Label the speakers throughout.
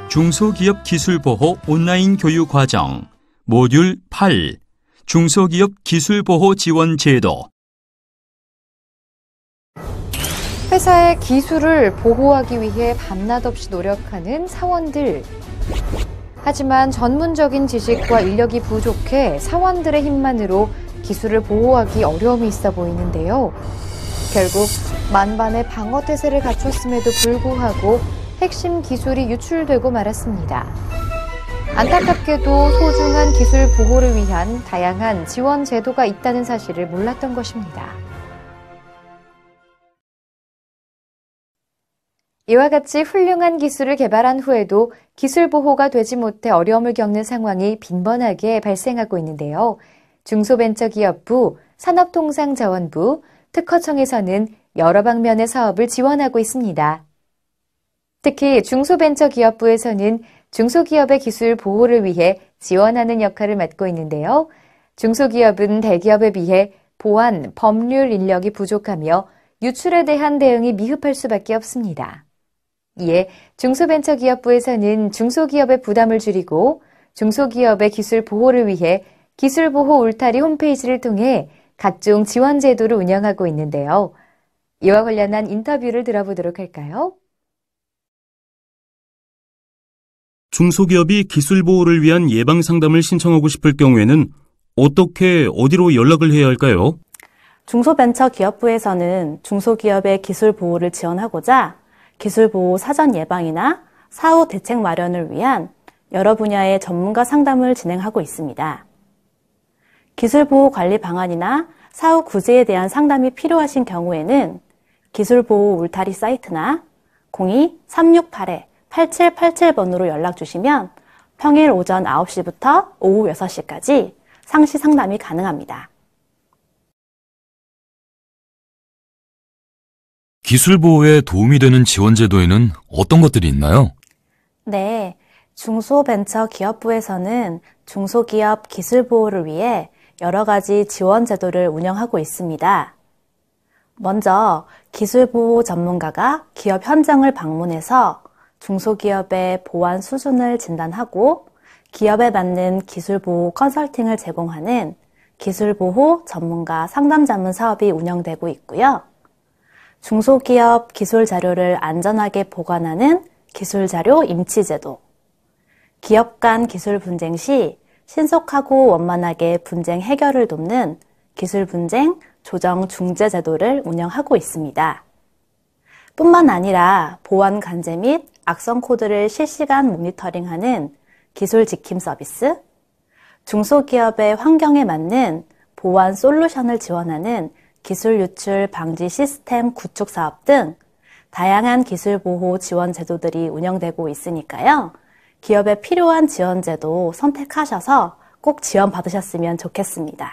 Speaker 1: 중소기업 기술보호 온라인 교육 과정 모듈 8 중소기업 기술보호 지원 제도.
Speaker 2: 회사의 기술을 보호하기 위해 밤낮 없이 노력하는 사원들. 하지만 전문적인 지식과 인력이 부족해 사원들의 힘만으로 기술을 보호하기 어려움이 있어 보이는데요. 결국 만반의 방어 태세를 갖췄음에도 불구하고 핵심 기술이 유출되고 말았습니다. 안타깝게도 소중한 기술 보호를 위한 다양한 지원 제도가 있다는 사실을 몰랐던 것입니다. 이와 같이 훌륭한 기술을 개발한 후에도 기술 보호가 되지 못해 어려움을 겪는 상황이 빈번하게 발생하고 있는데요. 중소벤처기업부, 산업통상자원부, 특허청에서는 여러 방면의 사업을 지원하고 있습니다. 특히 중소벤처기업부에서는 중소기업의 기술 보호를 위해 지원하는 역할을 맡고 있는데요. 중소기업은 대기업에 비해 보안, 법률 인력이 부족하며 유출에 대한 대응이 미흡할 수밖에 없습니다. 이에 중소벤처기업부에서는 중소기업의 부담을 줄이고 중소기업의 기술 보호를 위해 기술보호 울타리 홈페이지를 통해 각종 지원 제도를 운영하고 있는데요. 이와 관련한 인터뷰를 들어보도록 할까요?
Speaker 3: 중소기업이 기술 보호를 위한 예방 상담을 신청하고 싶을 경우에는 어디로 연락을 해야 할까요?
Speaker 4: 중소벤처기업부에서는 중소기업의 기술 보호를 지원하고자 기술 보호 사전 예방이나 사후 대책 마련을 위한 여러 분야의 전문가 상담을 진행하고 있습니다. 기술 보호 관리 방안이나 사후 구제에 대한 상담이 필요하신 경우에는 기술 보호 울타리 사이트나 02-368-8787번으로 연락 주시면 평일 오전 9시부터 오후 6시까지 상시 상담이 가능합니다.
Speaker 5: 기술 보호에 도움이 되는 지원 제도에는 어떤 것들이 있나요?
Speaker 4: 네, 중소벤처기업부에서는 중소기업 기술 보호를 위해 여러 가지 지원 제도를 운영하고 있습니다. 먼저 기술 보호 전문가가 기업 현장을 방문해서 중소기업의 보안 수준을 진단하고 기업에 맞는 기술 보호 컨설팅을 제공하는 기술 보호 전문가 상담 자문 사업이 운영되고 있고요. 중소기업 기술 자료를 안전하게 보관하는 기술 자료 임치 제도, 기업 간 기술 분쟁 시 신속하고 원만하게 분쟁 해결을 돕는 기술 분쟁 조정 중재 제도를 운영하고 있습니다. 뿐만 아니라 보안 간제 및 악성 코드를 실시간 모니터링하는 기술 지킴 서비스, 중소기업의 환경에 맞는 보안 솔루션을 지원하는 기술 유출 방지 시스템 구축 사업 등 다양한 기술 보호 지원 제도들이 운영되고 있으니까요. 기업에 필요한 지원 제도 선택하셔서 꼭 지원 받으셨으면 좋겠습니다.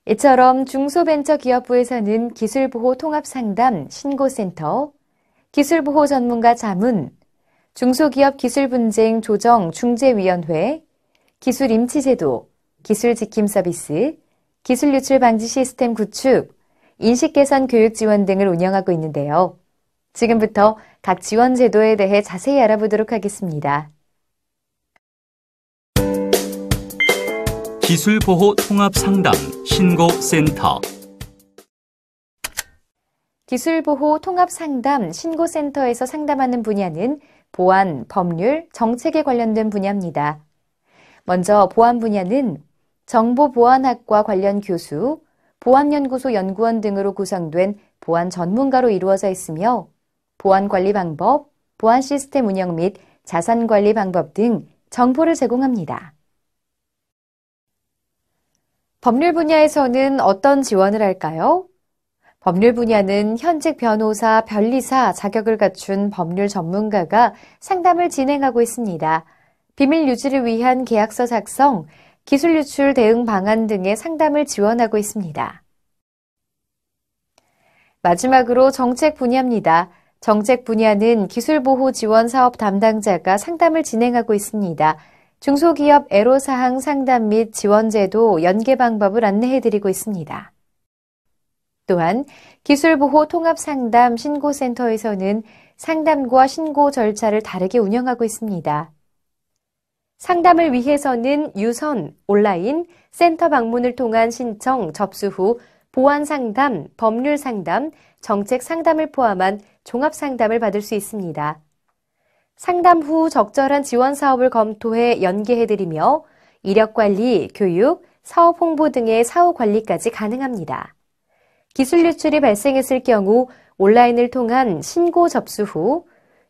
Speaker 2: 이처럼 중소벤처기업부에서는 기술보호 통합상담 신고센터, 기술보호 전문가 자문, 중소기업 기술분쟁 조정 중재위원회, 기술임치제도, 기술지킴 서비스, 기술유출 방지 시스템 구축, 인식개선 교육 지원 등을 운영하고 있는데요. 지금부터 각 지원 제도에 대해 자세히 알아보도록 하겠습니다.
Speaker 1: 기술보호 통합상담 신고센터.
Speaker 2: 기술보호 통합상담 신고센터에서 상담하는 분야는 보안, 법률, 정책에 관련된 분야입니다. 먼저 보안 분야는 정보보안학과 관련 교수, 보안연구소 연구원 등으로 구성된 보안 전문가로 이루어져 있으며 보안관리 방법, 보안 시스템 운영 및 자산관리 방법 등 정보를 제공합니다. 법률 분야에서는 어떤 지원을 할까요? 법률 분야는 현직 변호사, 변리사 자격을 갖춘 법률 전문가가 상담을 진행하고 있습니다. 비밀 유지를 위한 계약서 작성, 기술 유출 대응 방안 등의 상담을 지원하고 있습니다. 마지막으로 정책 분야입니다. 정책 분야는 기술보호 지원 사업 담당자가 상담을 진행하고 있습니다. 중소기업 애로사항 상담 및 지원제도 연계 방법을 안내해드리고 있습니다. 또한 기술보호 통합상담 신고센터에서는 상담과 신고 절차를 다르게 운영하고 있습니다. 상담을 위해서는 유선, 온라인, 센터 방문을 통한 신청, 접수 후 보안 상담, 법률 상담, 정책 상담을 포함한 종합 상담을 받을 수 있습니다. 상담 후 적절한 지원 사업을 검토해 연계해드리며 이력 관리, 교육, 사업 홍보 등의 사후 관리까지 가능합니다. 기술 유출이 발생했을 경우 온라인을 통한 신고 접수 후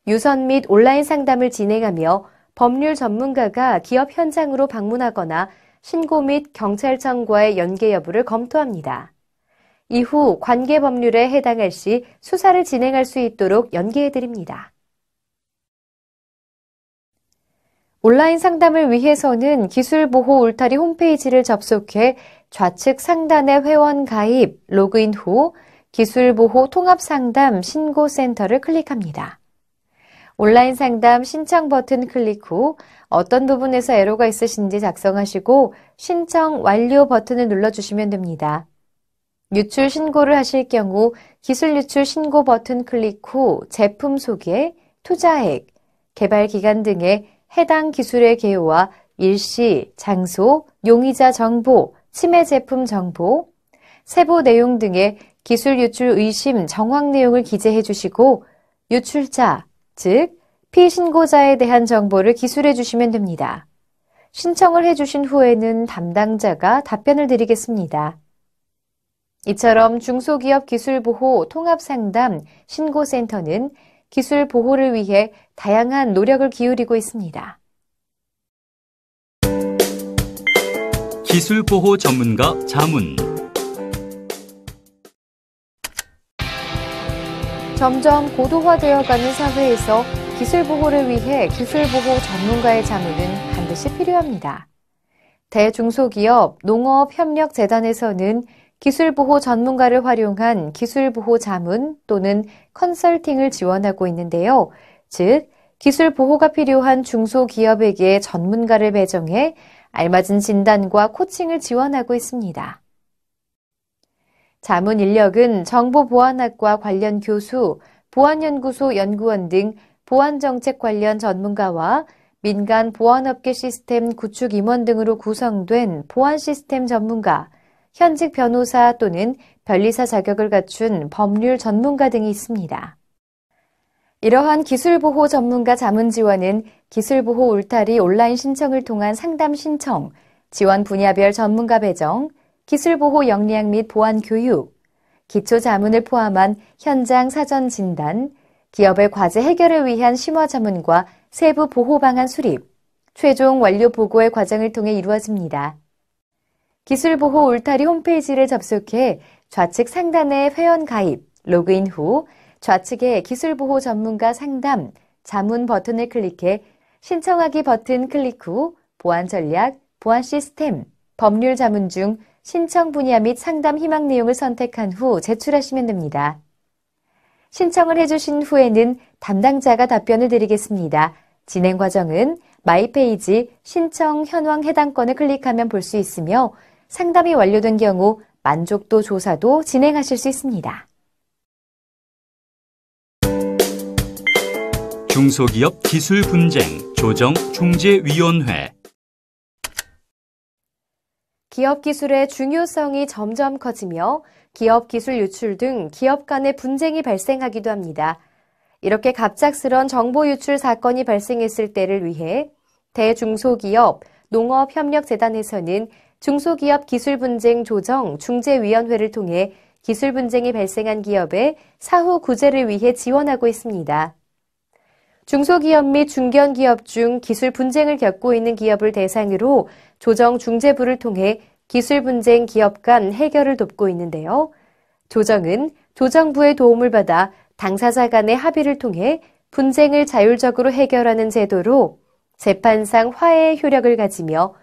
Speaker 2: 유선 및 온라인 상담을 진행하며 법률 전문가가 기업 현장으로 방문하거나 신고 및 경찰청과의 연계 여부를 검토합니다. 이후 관계 법률에 해당할 시 수사를 진행할 수 있도록 연계해드립니다. 온라인 상담을 위해서는 기술보호 울타리 홈페이지를 접속해 좌측 상단의 회원 가입, 로그인 후 기술보호 통합상담 신고센터를 클릭합니다. 온라인 상담 신청 버튼 클릭 후 어떤 부분에서 에러가 있으신지 작성하시고 신청 완료 버튼을 눌러주시면 됩니다. 유출 신고를 하실 경우 기술 유출 신고 버튼 클릭 후 제품 소개, 투자액, 개발 기간 등의 해당 기술의 개요와 일시, 장소, 용의자 정보, 침해 제품 정보, 세부 내용 등의 기술 유출 의심 정황 내용을 기재해 주시고 유출자, 즉 피신고자에 대한 정보를 기술해 주시면 됩니다. 신청을 해주신 후에는 담당자가 답변을 드리겠습니다. 이처럼 중소기업 기술보호 통합상담 신고센터는 기술 보호를 위해 다양한 노력을 기울이고 있습니다.
Speaker 1: 기술보호 전문가 자문.
Speaker 2: 점점 고도화되어가는 사회에서 기술보호를 위해 기술보호 전문가의 자문은 반드시 필요합니다. 대중소기업 농업협력재단에서는 기술보호 전문가를 활용한 기술보호 자문 또는 컨설팅을 지원하고 있는데요. 즉, 기술보호가 필요한 중소기업에게 전문가를 배정해 알맞은 진단과 코칭을 지원하고 있습니다. 자문 인력은 정보보안학과 관련 교수, 보안연구소 연구원 등 보안정책 관련 전문가와 민간 보안업계 시스템 구축 임원 등으로 구성된 보안 시스템 전문가, 현직 변호사 또는 변리사 자격을 갖춘 법률 전문가 등이 있습니다. 이러한 기술보호 전문가 자문 지원은 기술보호 울타리 온라인 신청을 통한 상담 신청, 지원 분야별 전문가 배정, 기술보호 역량 및 보안 교육, 기초 자문을 포함한 현장 사전 진단, 기업의 과제 해결을 위한 심화 자문과 세부 보호 방안 수립, 최종 완료 보고의 과정을 통해 이루어집니다. 기술보호 울타리 홈페이지를 접속해 좌측 상단에 회원 가입, 로그인 후 좌측에 기술보호 전문가 상담, 자문 버튼을 클릭해 신청하기 버튼 클릭 후 보안 전략, 보안 시스템, 법률 자문 중 신청 분야 및 상담 희망 내용을 선택한 후 제출하시면 됩니다. 신청을 해주신 후에는 담당자가 답변을 드리겠습니다. 진행 과정은 마이페이지 신청 현황 해당 건을 클릭하면 볼 수 있으며 상담이 완료된 경우 만족도 조사도 진행하실 수 있습니다.
Speaker 1: 중소기업 기술 분쟁 조정 중재위원회. 기업 기술의 중요성이 점점 커지며 기업 기술 유출 등 기업 간의 분쟁이 발생하기도 합니다. 이렇게 갑작스런 정보 유출 사건이 발생했을 때를 위해 대중소기업 농업협력재단에서는 중소기업 기술분쟁 조정 중재위원회를 통해 기술분쟁이 발생한 기업의 사후 구제를 위해 지원하고 있습니다. 중소기업 및 중견기업 중 기술 분쟁을 겪고 있는 기업을 대상으로 조정 중재부를 통해 기술 분쟁 기업 간 해결을 돕고 있는데요. 조정은 조정부의 도움을 받아 당사자 간의 합의를 통해 분쟁을 자율적으로 해결하는 제도로 재판상 화해의 효력을 가지며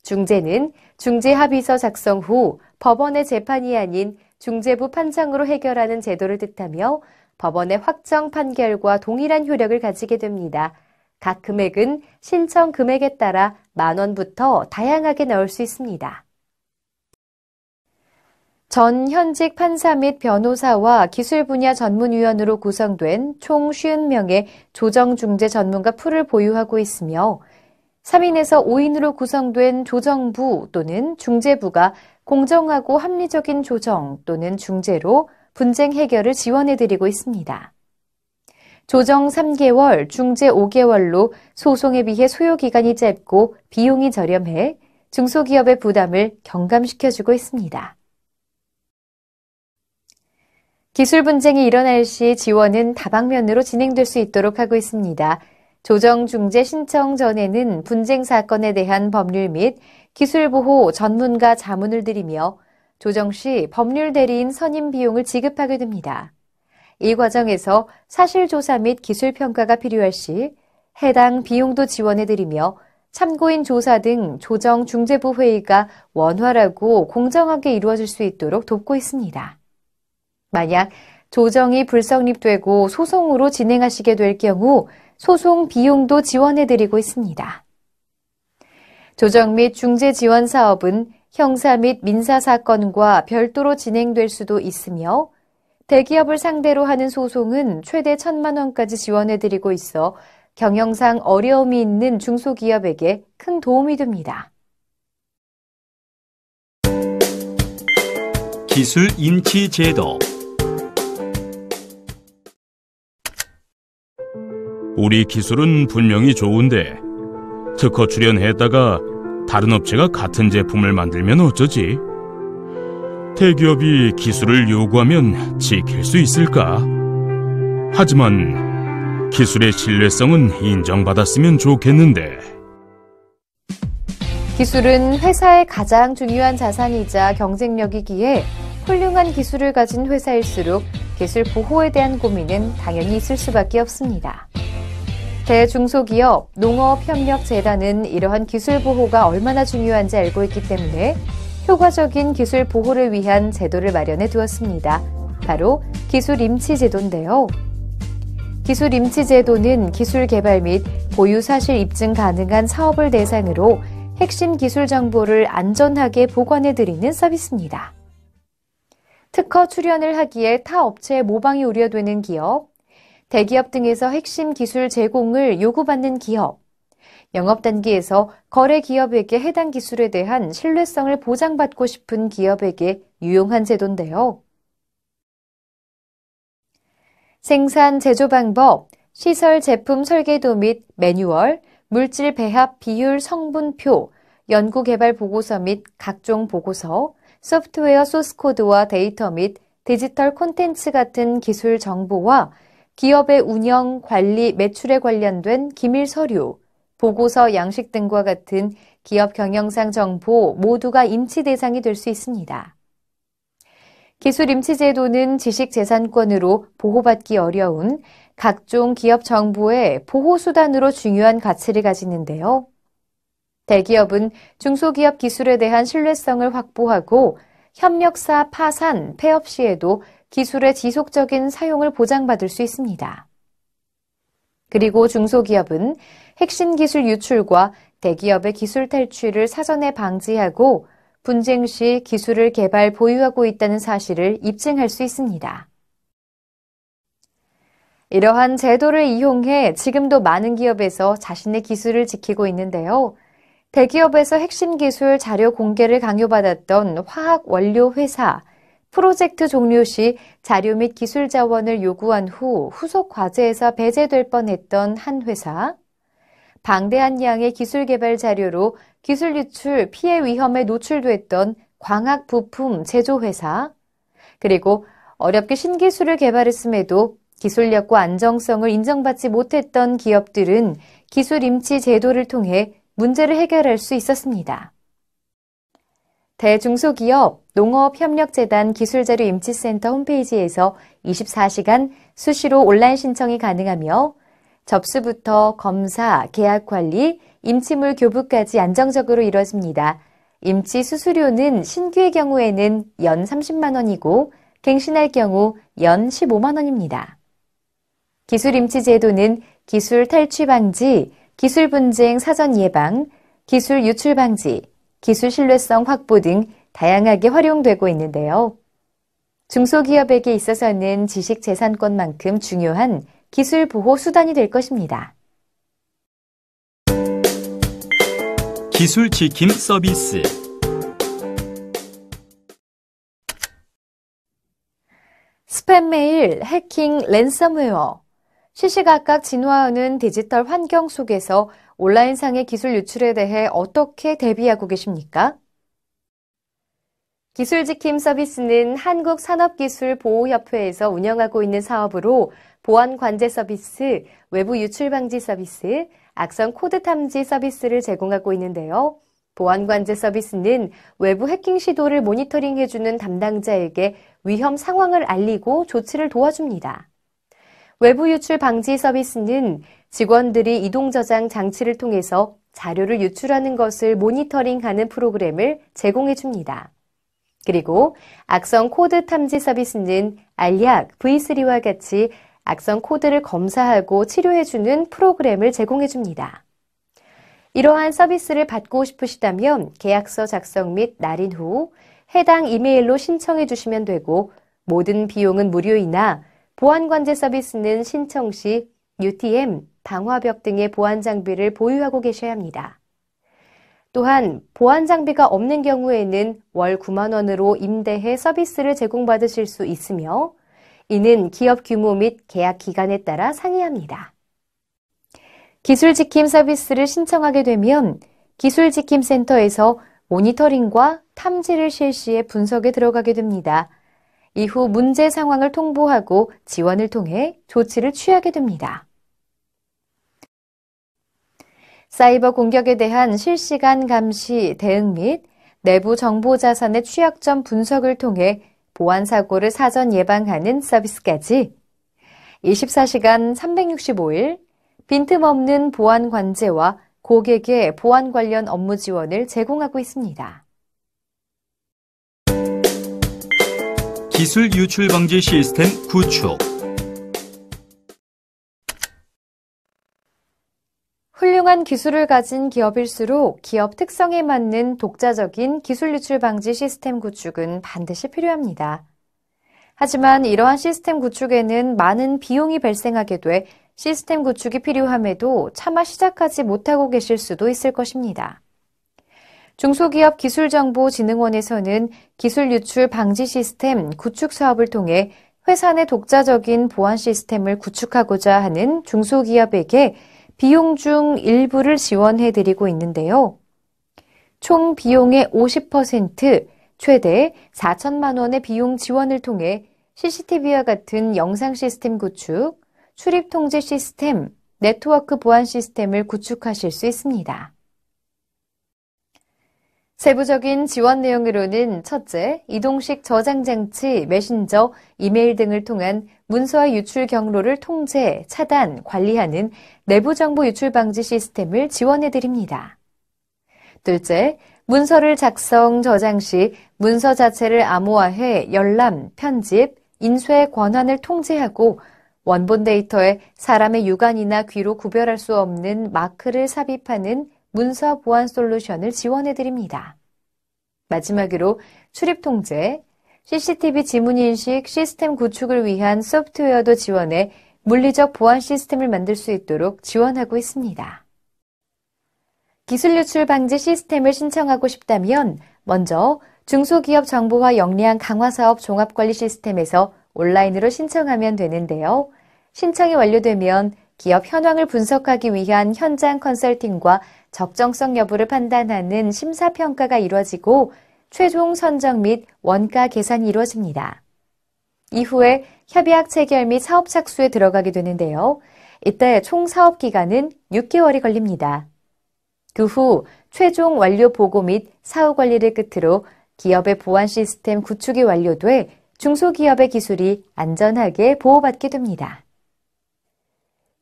Speaker 1: 중재는 중재합의서 작성 후 법원의 재판이 아닌 중재부 판정으로 해결하는 제도를 뜻하며 법원의 확정 판결과 동일한 효력을 가지게 됩니다. 각 금액은 신청 금액에 따라 10,000원부터 다양하게 나올 수 있습니다. 전 현직 판사 및 변호사와 기술 분야 전문위원으로 구성된 총 50명의 조정중재 전문가 풀을 보유하고 있으며 3인에서 5인으로 구성된 조정부 또는 중재부가 공정하고 합리적인 조정 또는 중재로 분쟁 해결을 지원해드리고 있습니다. 조정 3개월, 중재 5개월로 소송에 비해 소요기간이 짧고 비용이 저렴해 중소기업의 부담을 경감시켜주고 있습니다. 기술 분쟁이 일어날 시 지원은 다방면으로 진행될 수 있도록 하고 있습니다. 조정 중재 신청 전에는 분쟁 사건에 대한 법률 및 기술 보호 전문가 자문을 드리며 조정 시 법률 대리인 선임 비용을 지급하게 됩니다. 이 과정에서 사실조사 및 기술평가가 필요할 시 해당 비용도 지원해드리며 참고인 조사 등 조정 중재부 회의가 원활하고 공정하게 이루어질 수 있도록 돕고 있습니다. 만약 조정이 불성립되고 소송으로 진행하시게 될 경우 소송 비용도 지원해드리고 있습니다. 조정 및 중재 지원 사업은 형사 및 민사 사건과 별도로 진행될 수도 있으며 대기업을 상대로 하는 소송은 최대 1,000만 원까지 지원해드리고 있어 경영상 어려움이 있는 중소기업에게 큰 도움이 됩니다.
Speaker 3: 기술 임치 제도. 우리 기술은 분명히 좋은데 특허 출연했다가 다른 업체가 같은 제품을 만들면 어쩌지? 대기업이 기술을 요구하면 지킬 수 있을까? 하지만 기술의 신뢰성은 인정받았으면 좋겠는데.
Speaker 1: 기술은 회사의 가장 중요한 자산이자 경쟁력이기에 훌륭한 기술을 가진 회사일수록 기술 보호에 대한 고민은 당연히 있을 수밖에 없습니다. 대중소기업 농업협력재단은 이러한 기술 보호가 얼마나 중요한지 알고 있기 때문에 효과적인 기술 보호를 위한 제도를 마련해 두었습니다. 바로 기술임치제도인데요. 기술임치제도는 기술 개발 및 보유 사실 입증 가능한 사업을 대상으로 핵심 기술 정보를 안전하게 보관해드리는 서비스입니다. 특허 출연을 하기에 타 업체의 모방이 우려되는 기업, 대기업 등에서 핵심 기술 제공을 요구받는 기업, 영업 단계에서 거래 기업에게 해당 기술에 대한 신뢰성을 보장받고 싶은 기업에게 유용한 제도인데요. 생산 제조 방법, 시설 제품 설계도 및 매뉴얼, 물질 배합 비율 성분표, 연구 개발 보고서 및 각종 보고서, 소프트웨어 소스코드와 데이터 및 디지털 콘텐츠 같은 기술 정보와 기업의 운영, 관리, 매출에 관련된 기밀 서류, 보고서, 양식 등과 같은 기업 경영상 정보 모두가 임치 대상이 될 수 있습니다. 기술 임치 제도는 지식재산권으로 보호받기 어려운 각종 기업 정보의 보호수단으로 중요한 가치를 가지는데요. 대기업은 중소기업 기술에 대한 신뢰성을 확보하고 협력사 파산, 폐업 시에도 기술의 지속적인 사용을 보장받을 수 있습니다. 그리고 중소기업은 핵심 기술 유출과 대기업의 기술 탈취를 사전에 방지하고 분쟁 시 기술을 개발 보유하고 있다는 사실을 입증할 수 있습니다. 이러한 제도를 이용해 지금도 많은 기업에서 자신의 기술을 지키고 있는데요. 대기업에서 핵심 기술 자료 공개를 강요받았던 화학 원료 회사, 프로젝트 종료 시 자료 및 기술 자원을 요구한 후 후속 과제에서 배제될 뻔했던 한 회사, 방대한 양의 기술 개발 자료로 기술 유출 피해 위험에 노출됐던 광학 부품 제조회사, 그리고 어렵게 신기술을 개발했음에도 기술력과 안정성을 인정받지 못했던 기업들은 기술 임치 제도를 통해 문제를 해결할 수 있었습니다. 대중소기업 농업협력재단 기술자료 임치센터 홈페이지에서 24시간 수시로 온라인 신청이 가능하며 접수부터 검사, 계약 관리, 임치물 교부까지 안정적으로 이뤄집니다.
Speaker 2: 임치 수수료는 신규의 경우에는 연 30만 원이고 갱신할 경우 연 15만 원입니다. 기술 임치 제도는 기술 탈취 방지, 기술 분쟁 사전 예방, 기술 유출 방지, 기술 신뢰성 확보 등 다양하게 활용되고 있는데요. 중소기업에게 있어서는 지식재산권만큼 중요한 기술 보호 수단이 될 것입니다.
Speaker 6: 기술 지킴 서비스.
Speaker 2: 스팸 메일, 해킹, 랜섬웨어. 시시각각 진화하는 디지털 환경 속에서 온라인상의 기술 유출에 대해 어떻게 대비하고 계십니까? 기술지킴 서비스는 한국산업기술보호협회에서 운영하고 있는 사업으로 보안관제 서비스, 외부 유출 방지 서비스, 악성 코드 탐지 서비스를 제공하고 있는데요. 보안관제 서비스는 외부 해킹 시도를 모니터링해주는 담당자에게 위험 상황을 알리고 조치를 도와줍니다. 외부 유출 방지 서비스는 직원들이 이동 저장 장치를 통해서 자료를 유출하는 것을 모니터링하는 프로그램을 제공해줍니다. 그리고 악성 코드 탐지 서비스는 알약, V3와 같이 악성 코드를 검사하고 치료해주는 프로그램을 제공해줍니다. 이러한 서비스를 받고 싶으시다면 계약서 작성 및 날인 후 해당 이메일로 신청해 주시면 되고 모든 비용은 무료이나 보안관제 서비스는 신청 시 UTM, 방화벽 등의 보안 장비를 보유하고 계셔야 합니다. 또한 보안 장비가 없는 경우에는 월 9만 원으로 임대해 서비스를 제공받으실 수 있으며 이는 기업 규모 및 계약 기간에 따라 상이합니다. 기술지킴 서비스를 신청하게 되면 기술지킴센터에서 모니터링과 탐지를 실시해 분석에 들어가게 됩니다. 이후 문제 상황을 통보하고 지원을 통해 조치를 취하게 됩니다. 사이버 공격에 대한 실시간 감시, 대응 및 내부 정보 자산의 취약점 분석을 통해 보안 사고를 사전 예방하는 서비스까지 24시간 365일 빈틈없는 보안 관제와 고객의 보안 관련 업무 지원을 제공하고 있습니다.
Speaker 6: 기술 유출 방지 시스템 구축.
Speaker 2: 훌륭한 기술을 가진 기업일수록 기업 특성에 맞는 독자적인 기술 유출 방지 시스템 구축은 반드시 필요합니다. 하지만 이러한 시스템 구축에는 많은 비용이 발생하게 돼 시스템 구축이 필요함에도 차마 시작하지 못하고 계실 수도 있을 것입니다. 중소기업 기술정보진흥원에서는 기술 유출 방지 시스템 구축 사업을 통해 회사 내 독자적인 보안 시스템을 구축하고자 하는 중소기업에게 비용 중 일부를 지원해드리고 있는데요. 총 비용의 50%, 최대 4천만 원의 비용 지원을 통해 CCTV와 같은 영상 시스템 구축, 출입 통제 시스템, 네트워크 보안 시스템을 구축하실 수 있습니다. 세부적인 지원 내용으로는 첫째, 이동식 저장 장치, 메신저, 이메일 등을 통한 문서와 유출 경로를 통제, 차단, 관리하는 내부 정보 유출 방지 시스템을 지원해 드립니다. 둘째, 문서를 작성, 저장 시 문서 자체를 암호화해 열람, 편집, 인쇄 권한을 통제하고 원본 데이터에 사람의 육안이나 귀로 구별할 수 없는 마크를 삽입하는 문서 보안 솔루션을 지원해 드립니다. 마지막으로 출입 통제, CCTV 지문 인식 시스템 구축을 위한 소프트웨어도 지원해 물리적 보안 시스템을 만들 수 있도록 지원하고 있습니다. 기술 유출 방지 시스템을 신청하고 싶다면 먼저 중소기업 정보화 역량 강화 사업 종합관리 시스템에서 온라인으로 신청하면 되는데요. 신청이 완료되면 기업 현황을 분석하기 위한 현장 컨설팅과 적정성 여부를 판단하는 심사평가가 이루어지고 최종 선정 및 원가 계산이 이루어집니다. 이후에 협약 체결 및 사업 착수에 들어가게 되는데요. 이때 총 사업 기간은 6개월이 걸립니다. 그 후 최종 완료 보고 및 사후 관리를 끝으로 기업의 보안 시스템 구축이 완료돼 중소기업의 기술이 안전하게 보호받게 됩니다.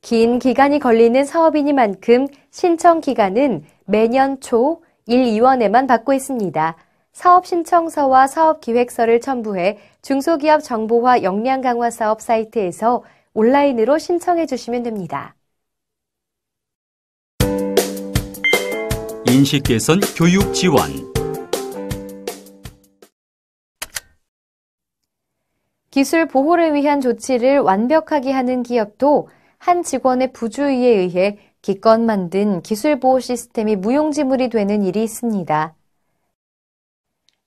Speaker 2: 긴 기간이 걸리는 사업이니만큼 신청 기간은 매년 초
Speaker 1: 1, 2원에만 받고 있습니다. 사업 신청서와 사업 기획서를 첨부해 중소기업 정보화 역량 강화 사업 사이트에서 온라인으로 신청해 주시면 됩니다.
Speaker 6: 인식 개선 교육 지원.
Speaker 1: 기술 보호를 위한 조치를 완벽하게 하는 기업도 한 직원의 부주의에 의해 기껏 만든 기술 보호 시스템이 무용지물이 되는 일이 있습니다.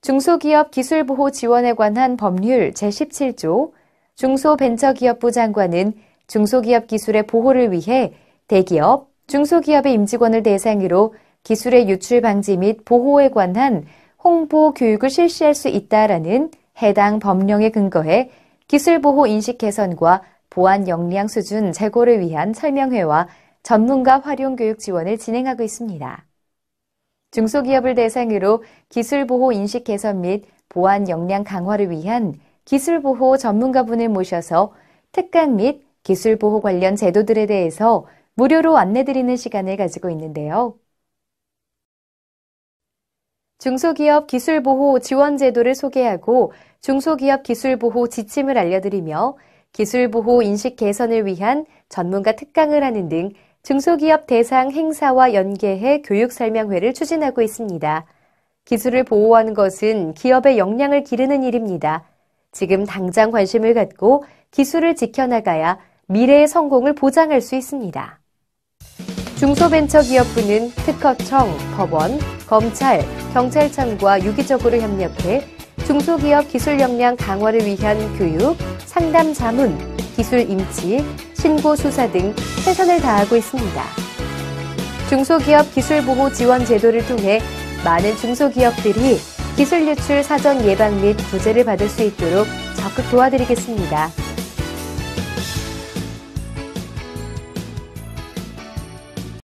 Speaker 1: 중소기업 기술보호 지원에 관한 법률 제17조 중소벤처기업부 장관은 중소기업 기술의 보호를 위해 대기업, 중소기업의 임직원을 대상으로 기술의 유출 방지 및 보호에 관한 홍보 교육을 실시할 수 있다라는 해당 법령에 근거해 기술보호 인식 개선과 보안 역량 수준 제고를 위한 설명회와 전문가 활용 교육 지원을 진행하고 있습니다. 중소기업을 대상으로 기술보호 인식 개선 및 보안 역량 강화를 위한 기술보호 전문가분을 모셔서 특강 및 기술보호 관련 제도들에 대해서 무료로 안내드리는 시간을 가지고 있는데요. 중소기업 기술보호 지원 제도를 소개하고 중소기업 기술보호 지침을 알려드리며 기술보호 인식 개선을 위한 전문가 특강을 하는 등 중소기업 대상 행사와 연계해 교육 설명회를 추진하고 있습니다. 기술을 보호하는 것은 기업의 역량을 기르는 일입니다. 지금 당장 관심을 갖고 기술을 지켜나가야 미래의 성공을 보장할 수 있습니다. 중소벤처기업부는 특허청, 법원, 검찰, 경찰청과 유기적으로 협력해 중소기업 기술 역량 강화를 위한 교육, 상담 자문, 기술 임치, 신고 수사 등 최선을 다하고 있습니다. 중소기업 기술보호 지원 제도를 통해 많은 중소기업들이 기술 유출 사전 예방 및 구제를 받을 수 있도록 적극 도와드리겠습니다.